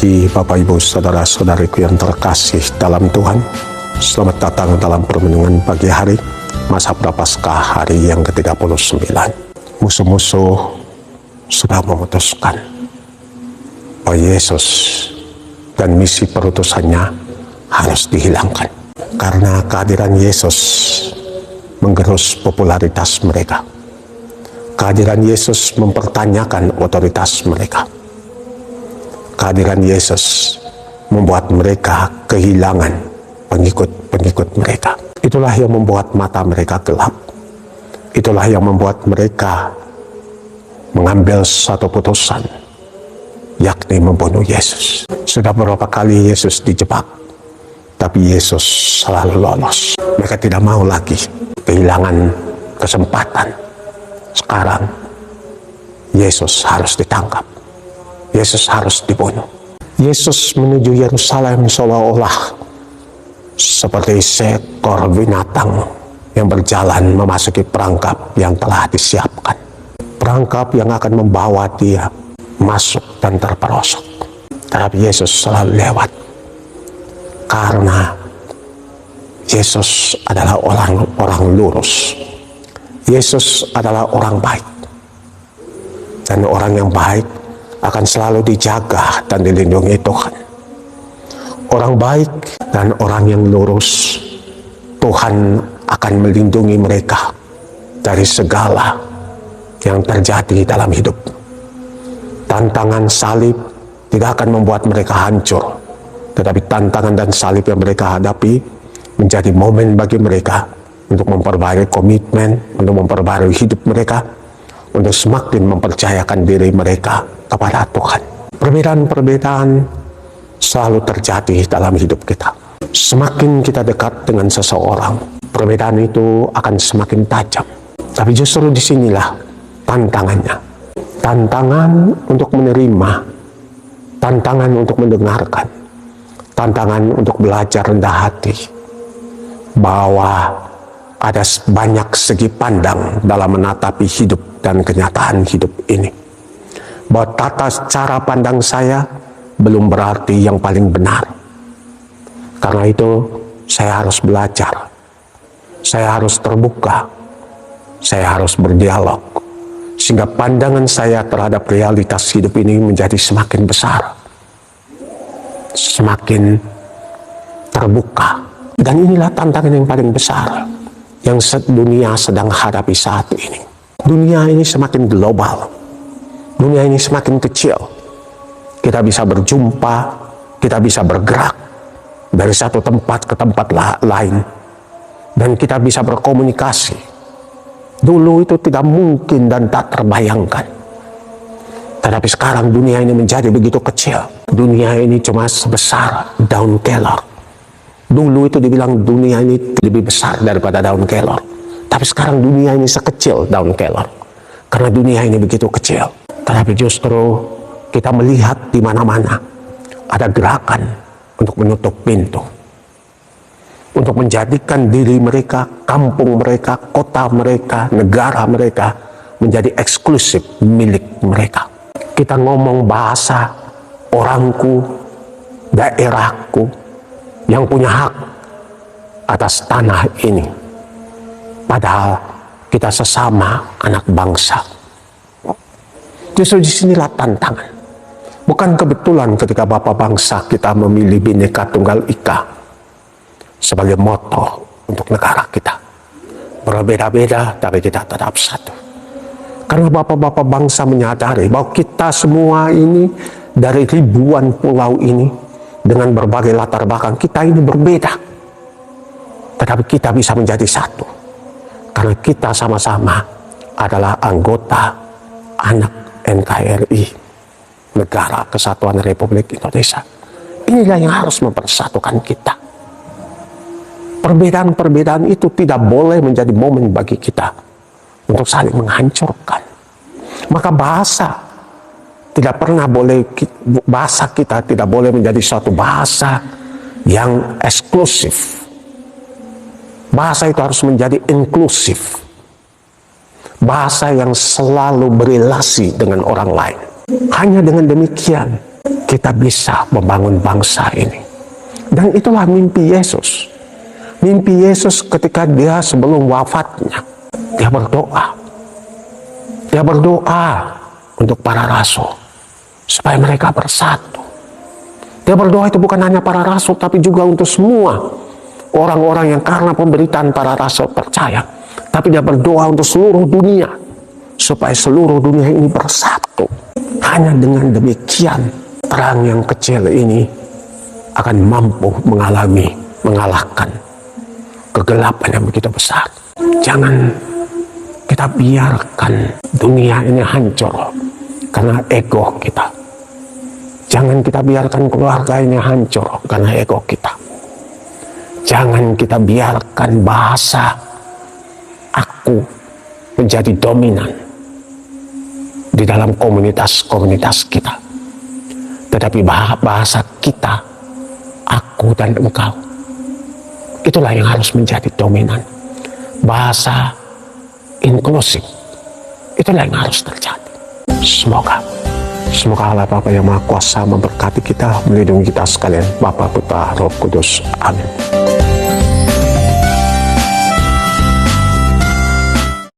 pagi Bapak Ibu Saudara-saudariku yang terkasih dalam Tuhan. Selamat datang dalam permenungan pagi hari masa Prapaskah hari yang ke-39. Musuh-musuh sudah memutuskan bahwa Yesus dan misi perutusannya harus dihilangkan, karena kehadiran Yesus menggerus popularitas mereka. Kehadiran Yesus mempertanyakan otoritas mereka. Kehadiran Yesus membuat mereka kehilangan pengikut-pengikut mereka. Itulah yang membuat mata mereka gelap. Itulah yang membuat mereka mengambil satu putusan, yakni membunuh Yesus. Sudah beberapa kali Yesus dijebak, tapi Yesus selalu lolos. Mereka tidak mau lagi kehilangan kesempatan. Sekarang Yesus harus ditangkap. Yesus harus dibunuh. Yesus menuju Yerusalem seolah-olah seperti seekor binatang yang berjalan memasuki perangkap yang telah disiapkan. Perangkap yang akan membawa dia masuk dan terperosok. Tetapi Yesus selalu lewat. Karena Yesus adalah orang lurus. Yesus adalah orang baik. Dan orang yang baik akan selalu dijaga dan dilindungi Tuhan. Orang baik dan orang yang lurus, Tuhan akan melindungi mereka dari segala yang terjadi dalam hidup. Tantangan salib tidak akan membuat mereka hancur, tetapi tantangan dan salib yang mereka hadapi menjadi momen bagi mereka untuk memperbarui komitmen, untuk memperbarui hidup mereka, untuk semakin mempercayakan diri mereka kepada Tuhan. Perbedaan-perbedaan selalu terjadi dalam hidup kita. Semakin kita dekat dengan seseorang, perbedaan itu akan semakin tajam. Tapi justru disinilah tantangannya. Tantangan untuk menerima, tantangan untuk mendengarkan, tantangan untuk belajar rendah hati, bahwa ada banyak segi pandang dalam menatapi hidup dan kenyataan hidup ini. Bahwa tata cara pandang saya belum berarti yang paling benar. Karena itu saya harus belajar. Saya harus terbuka. Saya harus berdialog. Sehingga pandangan saya terhadap realitas hidup ini menjadi semakin besar. Semakin terbuka. Dan inilah tantangan yang paling besar yang dunia sedang hadapi saat ini. Dunia ini semakin global. Dunia ini semakin kecil. Kita bisa berjumpa, kita bisa bergerak dari satu tempat ke tempat lain. Dan kita bisa berkomunikasi. Dulu itu tidak mungkin dan tak terbayangkan. Tetapi sekarang dunia ini menjadi begitu kecil. Dunia ini cuma sebesar daun kelor. Dulu itu dibilang dunia ini lebih besar daripada daun kelor. Tapi sekarang dunia ini sekecil daun kelor. Karena dunia ini begitu kecil. Tetapi justru kita melihat di mana-mana ada gerakan untuk menutup pintu. Untuk menjadikan diri mereka, kampung mereka, kota mereka, negara mereka menjadi eksklusif milik mereka. Kita ngomong bahasa orangku, daerahku, yang punya hak atas tanah ini. Padahal kita sesama anak bangsa. Justru disinilah tantangan. Bukan kebetulan ketika Bapak bangsa kita memilih Bhinneka Tunggal Ika sebagai moto untuk negara kita. Berbeda-beda tapi kita tetap satu. Karena Bapak-Bapak bangsa menyadari bahwa kita semua ini dari ribuan pulau ini dengan berbagai latar belakang kita ini berbeda. Tetapi kita bisa menjadi satu. Karena kita sama-sama adalah anggota anak NKRI, Negara Kesatuan Republik Indonesia. Inilah yang harus mempersatukan kita. Perbedaan-perbedaan itu tidak boleh menjadi momen bagi kita untuk saling menghancurkan. Maka bahasa kita tidak boleh menjadi suatu bahasa yang eksklusif. Bahasa itu harus menjadi inklusif. Bahasa yang selalu berelasi dengan orang lain. Hanya dengan demikian kita bisa membangun bangsa ini. Dan itulah mimpi Yesus. Mimpi Yesus ketika dia sebelum wafatnya, dia berdoa. Dia berdoa untuk para rasul, supaya mereka bersatu. Dia berdoa itu bukan hanya para rasul, tapi juga untuk semua orang-orang yang karena pemberitaan para rasul percaya. Tapi dia berdoa untuk seluruh dunia, supaya seluruh dunia ini bersatu. Hanya dengan demikian, perang yang kecil ini akan mampu mengalahkan kegelapan yang begitu besar. Jangan kita biarkan dunia ini hancur karena ego kita. Jangan kita biarkan keluarga ini hancur karena ego kita. Jangan kita biarkan bahasa aku menjadi dominan di dalam komunitas-komunitas kita. Tetapi bahasa kita, aku dan engkau, itulah yang harus menjadi dominan. Bahasa inklusif, itulah yang harus terjadi. Semoga Allah Bapa yang Maha Kuasa memberkati kita, melindungi kita sekalian. Bapa, Putra, Roh Kudus. Amin.